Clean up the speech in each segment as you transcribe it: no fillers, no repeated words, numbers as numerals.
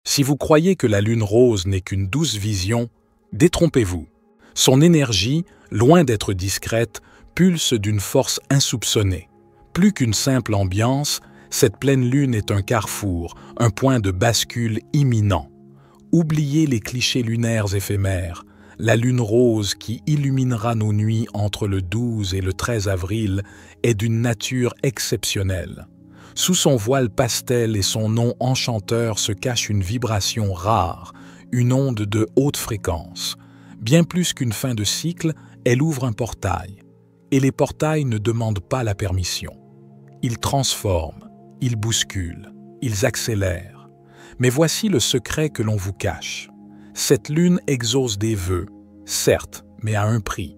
Si vous croyez que la lune rose n'est qu'une douce vision, détrompez-vous. Son énergie, loin d'être discrète, pulse d'une force insoupçonnée. Plus qu'une simple ambiance, cette pleine lune est un carrefour, un point de bascule imminent. Oubliez les clichés lunaires éphémères. La lune rose qui illuminera nos nuits entre le 12 et le 13 avril est d'une nature exceptionnelle. Sous son voile pastel et son nom enchanteur se cache une vibration rare, une onde de haute fréquence. Bien plus qu'une fin de cycle, elle ouvre un portail. Et les portails ne demandent pas la permission. Ils transforment, ils bousculent, ils accélèrent. Mais voici le secret que l'on vous cache. Cette lune exauce des vœux, certes, mais à un prix.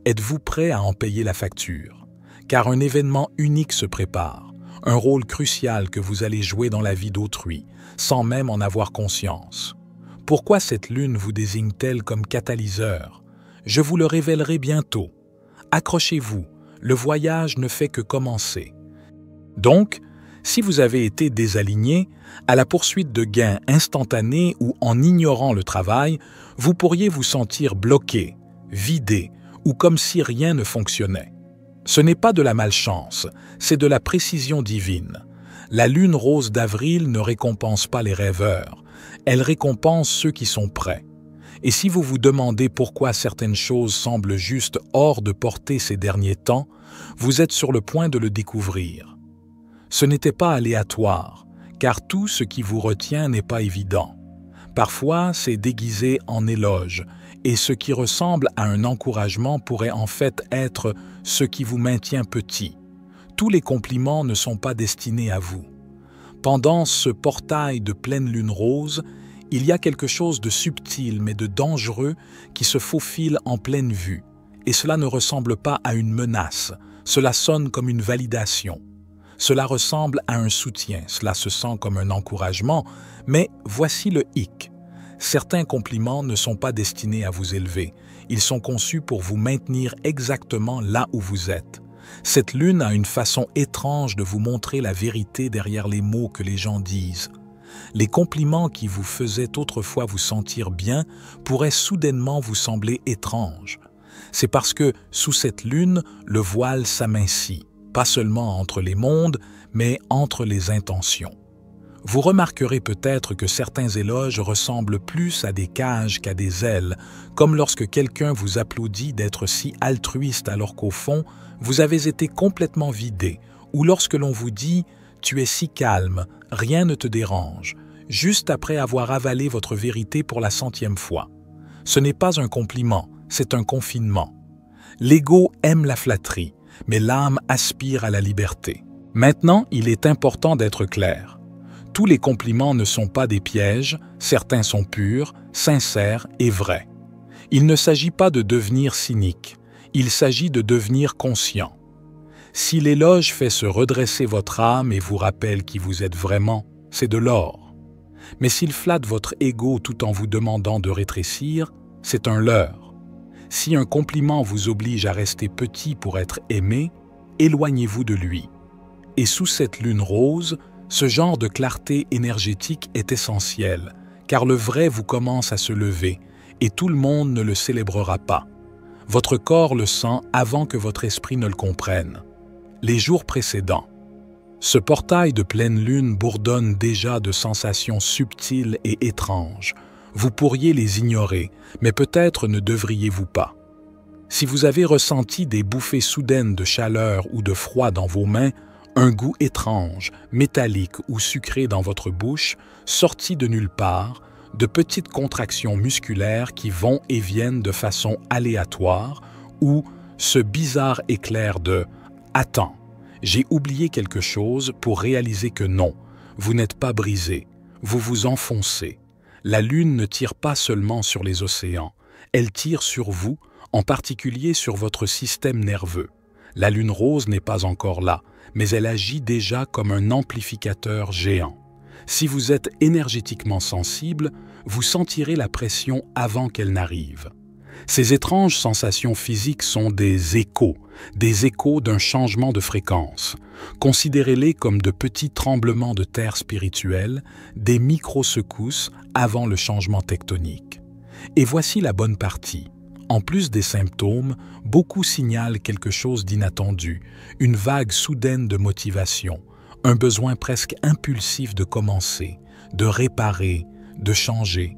Êtes-vous prêt à en payer la facture? Car un événement unique se prépare, un rôle crucial que vous allez jouer dans la vie d'autrui, sans même en avoir conscience. Pourquoi cette lune vous désigne-t-elle comme catalyseur? Je vous le révélerai bientôt. Accrochez-vous, le voyage ne fait que commencer. Donc, si vous avez été désaligné, à la poursuite de gains instantanés ou en ignorant le travail, vous pourriez vous sentir bloqué, vidé ou comme si rien ne fonctionnait. Ce n'est pas de la malchance, c'est de la précision divine. La lune rose d'avril ne récompense pas les rêveurs, elle récompense ceux qui sont prêts. Et si vous vous demandez pourquoi certaines choses semblent juste hors de portée ces derniers temps, vous êtes sur le point de le découvrir. Ce n'était pas aléatoire, car tout ce qui vous retient n'est pas évident. Parfois, c'est déguisé en éloge, et ce qui ressemble à un encouragement pourrait en fait être ce qui vous maintient petit. Tous les compliments ne sont pas destinés à vous. Pendant ce portail de pleine lune rose, il y a quelque chose de subtil mais de dangereux qui se faufile en pleine vue, et cela ne ressemble pas à une menace, cela sonne comme une validation. Cela ressemble à un soutien, cela se sent comme un encouragement, mais voici le hic. Certains compliments ne sont pas destinés à vous élever, ils sont conçus pour vous maintenir exactement là où vous êtes. Cette lune a une façon étrange de vous montrer la vérité derrière les mots que les gens disent. Les compliments qui vous faisaient autrefois vous sentir bien pourraient soudainement vous sembler étranges. C'est parce que, sous cette lune, le voile s'amincit, pas seulement entre les mondes, mais entre les intentions. Vous remarquerez peut-être que certains éloges ressemblent plus à des cages qu'à des ailes, comme lorsque quelqu'un vous applaudit d'être si altruiste alors qu'au fond, vous avez été complètement vidé, ou lorsque l'on vous dit « tu es si calme, rien ne te dérange », juste après avoir avalé votre vérité pour la 100e fois. Ce n'est pas un compliment, c'est un confinement. L'ego aime la flatterie, mais l'âme aspire à la liberté. Maintenant, il est important d'être clair. Tous les compliments ne sont pas des pièges, certains sont purs, sincères et vrais. Il ne s'agit pas de devenir cynique, il s'agit de devenir conscient. Si l'éloge fait se redresser votre âme et vous rappelle qui vous êtes vraiment, c'est de l'or. Mais s'il flatte votre ego tout en vous demandant de rétrécir, c'est un leurre. Si un compliment vous oblige à rester petit pour être aimé, éloignez-vous de lui. Et sous cette lune rose, ce genre de clarté énergétique est essentiel, car le vrai vous commence à se lever, et tout le monde ne le célébrera pas. Votre corps le sent avant que votre esprit ne le comprenne. Les jours précédents. Ce portail de pleine lune bourdonne déjà de sensations subtiles et étranges. Vous pourriez les ignorer, mais peut-être ne devriez-vous pas. Si vous avez ressenti des bouffées soudaines de chaleur ou de froid dans vos mains, un goût étrange, métallique ou sucré dans votre bouche, sorti de nulle part, de petites contractions musculaires qui vont et viennent de façon aléatoire, ou ce bizarre éclair de « Attends, j'ai oublié quelque chose » pour réaliser que non, vous n'êtes pas brisé, vous vous enfoncez. La lune ne tire pas seulement sur les océans, elle tire sur vous, en particulier sur votre système nerveux. La lune rose n'est pas encore là, mais elle agit déjà comme un amplificateur géant. Si vous êtes énergétiquement sensible, vous sentirez la pression avant qu'elle n'arrive. Ces étranges sensations physiques sont des échos d'un changement de fréquence. Considérez-les comme de petits tremblements de terre spirituels, des micro-secousses avant le changement tectonique. Et voici la bonne partie. En plus des symptômes, beaucoup signalent quelque chose d'inattendu, une vague soudaine de motivation, un besoin presque impulsif de commencer, de réparer, de changer.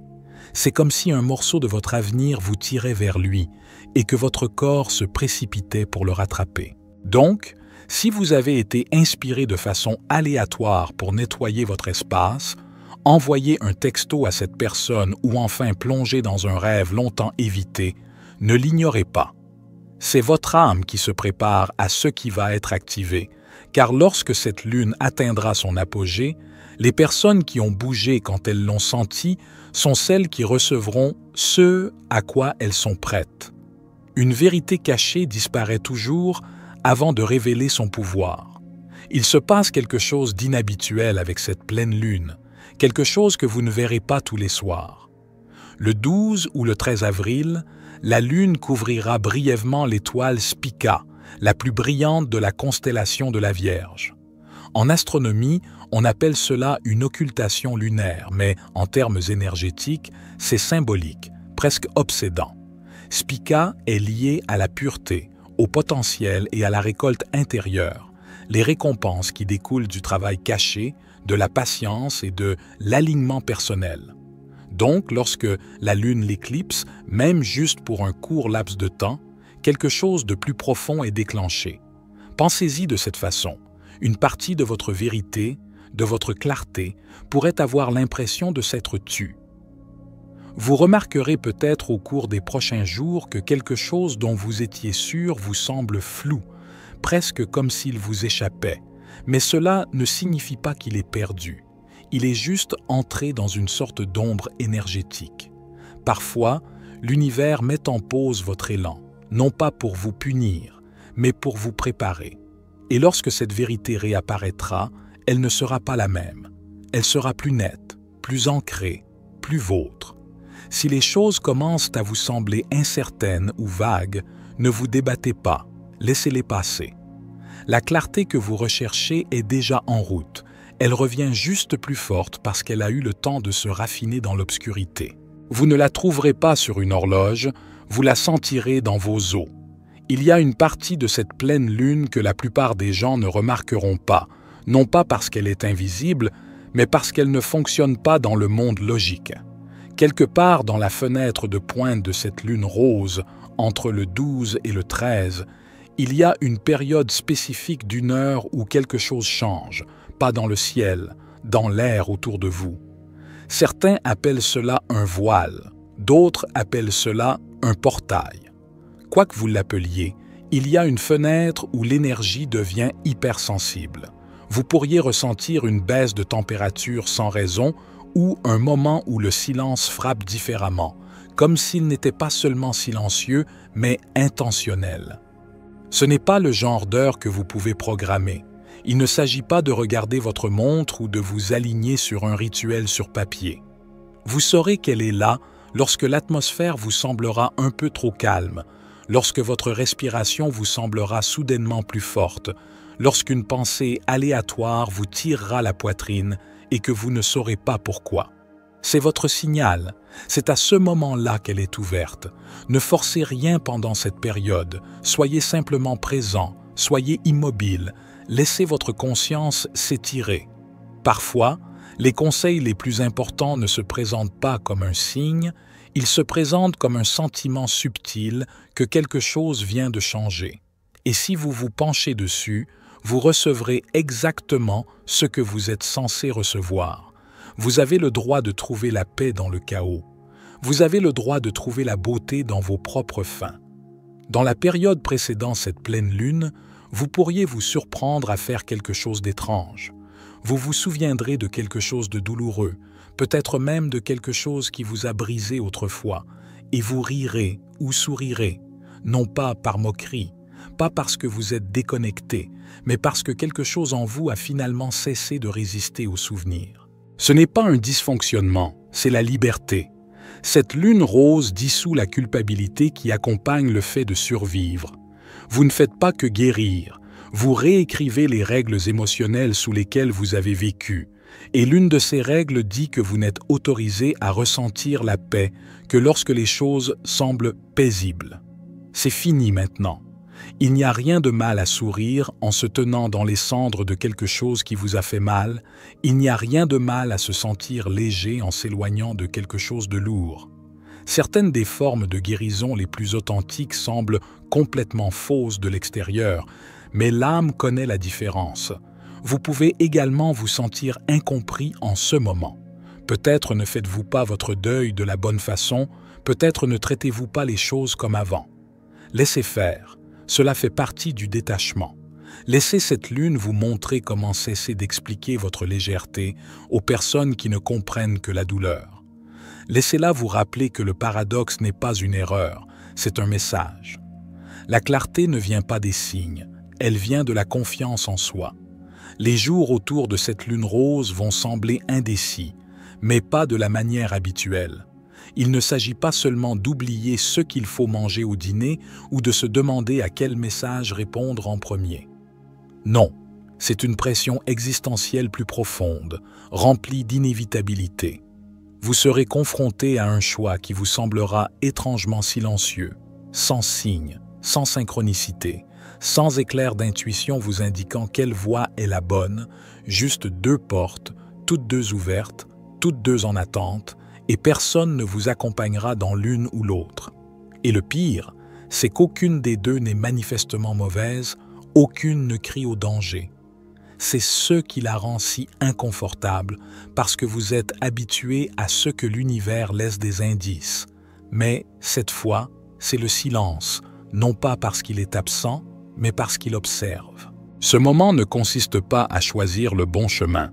C'est comme si un morceau de votre avenir vous tirait vers lui et que votre corps se précipitait pour le rattraper. Donc, si vous avez été inspiré de façon aléatoire pour nettoyer votre espace, envoyer un texto à cette personne ou enfin plonger dans un rêve longtemps évité, ne l'ignorez pas. C'est votre âme qui se prépare à ce qui va être activé, car lorsque cette lune atteindra son apogée, les personnes qui ont bougé quand elles l'ont senti sont celles qui recevront ce à quoi elles sont prêtes. Une vérité cachée disparaît toujours avant de révéler son pouvoir. Il se passe quelque chose d'inhabituel avec cette pleine lune, quelque chose que vous ne verrez pas tous les soirs. Le 12 ou le 13 avril, la lune couvrira brièvement l'étoile Spica, la plus brillante de la constellation de la Vierge. En astronomie, on appelle cela une occultation lunaire, mais en termes énergétiques, c'est symbolique, presque obsédant. Spica est lié à la pureté, au potentiel et à la récolte intérieure, les récompenses qui découlent du travail caché, de la patience et de l'alignement personnel. Donc, lorsque la lune l'éclipse, même juste pour un court laps de temps, quelque chose de plus profond est déclenché. Pensez-y de cette façon. Une partie de votre vérité, de votre clarté, pourrait avoir l'impression de s'être tue. Vous remarquerez peut-être au cours des prochains jours que quelque chose dont vous étiez sûr vous semble flou, presque comme s'il vous échappait, mais cela ne signifie pas qu'il est perdu. Il est juste entré dans une sorte d'ombre énergétique. Parfois, l'univers met en pause votre élan, non pas pour vous punir, mais pour vous préparer. Et lorsque cette vérité réapparaîtra, elle ne sera pas la même. Elle sera plus nette, plus ancrée, plus vôtre. Si les choses commencent à vous sembler incertaines ou vagues, ne vous débattez pas, laissez-les passer. La clarté que vous recherchez est déjà en route. Elle revient juste plus forte parce qu'elle a eu le temps de se raffiner dans l'obscurité. Vous ne la trouverez pas sur une horloge, vous la sentirez dans vos os. Il y a une partie de cette pleine lune que la plupart des gens ne remarqueront pas, non pas parce qu'elle est invisible, mais parce qu'elle ne fonctionne pas dans le monde logique. Quelque part dans la fenêtre de pointe de cette lune rose, entre le 12 et le 13, il y a une période spécifique d'une heure où quelque chose change, pas dans le ciel, dans l'air autour de vous. Certains appellent cela un voile, d'autres appellent cela un portail. Quoi que vous l'appeliez, il y a une fenêtre où l'énergie devient hypersensible. Vous pourriez ressentir une baisse de température sans raison ou un moment où le silence frappe différemment, comme s'il n'était pas seulement silencieux, mais intentionnel. Ce n'est pas le genre d'heure que vous pouvez programmer. Il ne s'agit pas de regarder votre montre ou de vous aligner sur un rituel sur papier. Vous saurez qu'elle est là lorsque l'atmosphère vous semblera un peu trop calme, lorsque votre respiration vous semblera soudainement plus forte, lorsqu'une pensée aléatoire vous tirera la poitrine et que vous ne saurez pas pourquoi. C'est votre signal, c'est à ce moment-là qu'elle est ouverte. Ne forcez rien pendant cette période, soyez simplement présent, soyez immobile, laissez votre conscience s'étirer. Parfois, les conseils les plus importants ne se présentent pas comme un signe, ils se présentent comme un sentiment subtil que quelque chose vient de changer. Et si vous vous penchez dessus, vous recevrez exactement ce que vous êtes censé recevoir. Vous avez le droit de trouver la paix dans le chaos. Vous avez le droit de trouver la beauté dans vos propres fins. Dans la période précédant cette pleine lune, vous pourriez vous surprendre à faire quelque chose d'étrange. Vous vous souviendrez de quelque chose de douloureux, peut-être même de quelque chose qui vous a brisé autrefois, et vous rirez ou sourirez, non pas par moquerie, pas parce que vous êtes déconnecté, mais parce que quelque chose en vous a finalement cessé de résister aux souvenirs. Ce n'est pas un dysfonctionnement, c'est la liberté. Cette lune rose dissout la culpabilité qui accompagne le fait de survivre. Vous ne faites pas que guérir, vous réécrivez les règles émotionnelles sous lesquelles vous avez vécu. Et l'une de ces règles dit que vous n'êtes autorisé à ressentir la paix que lorsque les choses semblent paisibles. C'est fini maintenant. Il n'y a rien de mal à sourire en se tenant dans les cendres de quelque chose qui vous a fait mal. Il n'y a rien de mal à se sentir léger en s'éloignant de quelque chose de lourd. Certaines des formes de guérison les plus authentiques semblent complètement fausses de l'extérieur, mais l'âme connaît la différence. Vous pouvez également vous sentir incompris en ce moment. Peut-être ne faites-vous pas votre deuil de la bonne façon, peut-être ne traitez-vous pas les choses comme avant. Laissez faire. Cela fait partie du détachement. Laissez cette lune vous montrer comment cesser d'expliquer votre légèreté aux personnes qui ne comprennent que la douleur. Laissez-la vous rappeler que le paradoxe n'est pas une erreur, c'est un message. La clarté ne vient pas des signes, elle vient de la confiance en soi. Les jours autour de cette lune rose vont sembler indécis, mais pas de la manière habituelle. Il ne s'agit pas seulement d'oublier ce qu'il faut manger au dîner ou de se demander à quel message répondre en premier. Non, c'est une pression existentielle plus profonde, remplie d'inévitabilité. Vous serez confronté à un choix qui vous semblera étrangement silencieux, sans signe, sans synchronicité, sans éclair d'intuition vous indiquant quelle voie est la bonne, juste deux portes, toutes deux ouvertes, toutes deux en attente, et personne ne vous accompagnera dans l'une ou l'autre. Et le pire, c'est qu'aucune des deux n'est manifestement mauvaise, aucune ne crie au danger. C'est ce qui la rend si inconfortable, parce que vous êtes habitué à ce que l'univers laisse des indices. Mais, cette fois, c'est le silence, non pas parce qu'il est absent, mais parce qu'il observe. Ce moment ne consiste pas à choisir le bon chemin.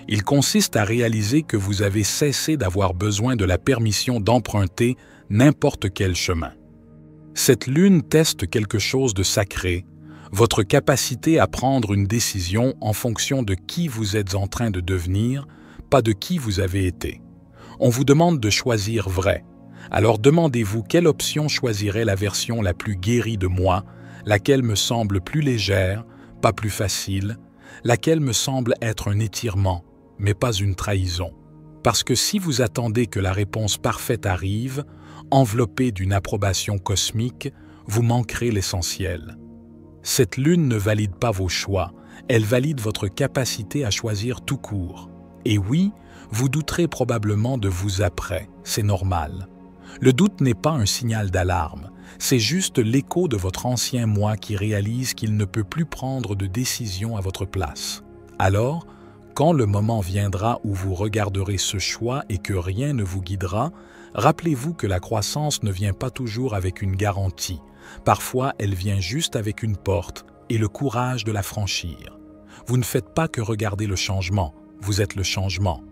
Il consiste à réaliser que vous avez cessé d'avoir besoin de la permission d'emprunter n'importe quel chemin. Cette lune teste quelque chose de sacré, votre capacité à prendre une décision en fonction de qui vous êtes en train de devenir, pas de qui vous avez été. On vous demande de choisir vrai. Alors demandez-vous quelle option choisirait la version la plus guérie de moi, laquelle me semble plus légère, pas plus facile, laquelle me semble être un étirement, mais pas une trahison. Parce que si vous attendez que la réponse parfaite arrive, enveloppée d'une approbation cosmique, vous manquerez l'essentiel. Cette lune ne valide pas vos choix, elle valide votre capacité à choisir tout court. Et oui, vous douterez probablement de vous après, c'est normal. Le doute n'est pas un signal d'alarme, c'est juste l'écho de votre ancien moi qui réalise qu'il ne peut plus prendre de décision à votre place. Alors, quand le moment viendra où vous regarderez ce choix et que rien ne vous guidera, rappelez-vous que la croissance ne vient pas toujours avec une garantie. Parfois, elle vient juste avec une porte et le courage de la franchir. Vous ne faites pas que regarder le changement, vous êtes le changement.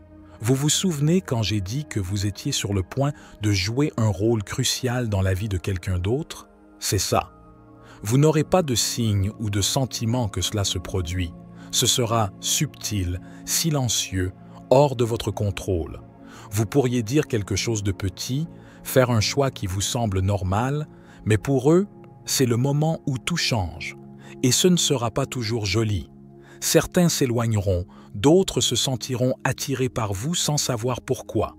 Vous vous souvenez quand j'ai dit que vous étiez sur le point de jouer un rôle crucial dans la vie de quelqu'un d'autre? C'est ça. Vous n'aurez pas de signe ou de sentiment que cela se produit. Ce sera subtil, silencieux, hors de votre contrôle. Vous pourriez dire quelque chose de petit, faire un choix qui vous semble normal, mais pour eux, c'est le moment où tout change. Et ce ne sera pas toujours joli. Certains s'éloigneront, d'autres se sentiront attirés par vous sans savoir pourquoi.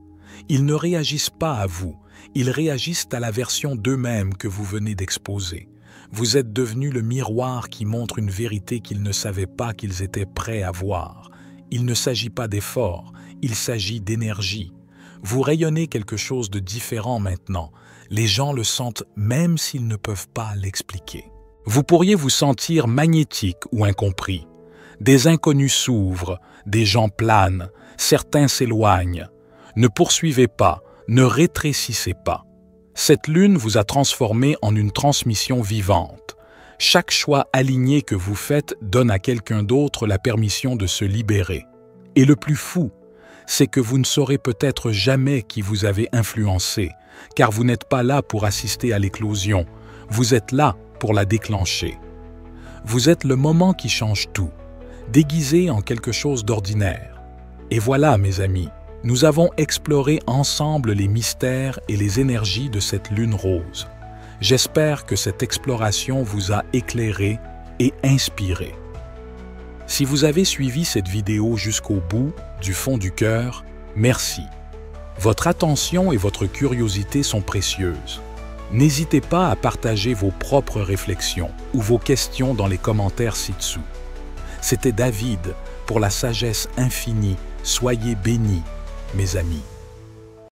Ils ne réagissent pas à vous, ils réagissent à la version d'eux-mêmes que vous venez d'exposer. Vous êtes devenu le miroir qui montre une vérité qu'ils ne savaient pas qu'ils étaient prêts à voir. Il ne s'agit pas d'effort, il s'agit d'énergie. Vous rayonnez quelque chose de différent maintenant. Les gens le sentent même s'ils ne peuvent pas l'expliquer. Vous pourriez vous sentir magnétique ou incompris. Des inconnus s'ouvrent, des gens planent, certains s'éloignent. Ne poursuivez pas, ne rétrécissez pas. Cette lune vous a transformé en une transmission vivante. Chaque choix aligné que vous faites donne à quelqu'un d'autre la permission de se libérer. Et le plus fou, c'est que vous ne saurez peut-être jamais qui vous avez influencé, car vous n'êtes pas là pour assister à l'éclosion, vous êtes là pour la déclencher. Vous êtes le moment qui change tout, déguisé en quelque chose d'ordinaire. Et voilà, mes amis, Nous avons exploré ensemble les mystères et les énergies de cette lune rose. J'espère que cette exploration vous a éclairé et inspiré. Si vous avez suivi cette vidéo jusqu'au bout, du fond du cœur, merci. Votre attention et votre curiosité sont précieuses. N'hésitez pas à partager vos propres réflexions ou vos questions dans les commentaires ci-dessous. C'était David pour la sagesse infinie. Soyez bénis, mes amis.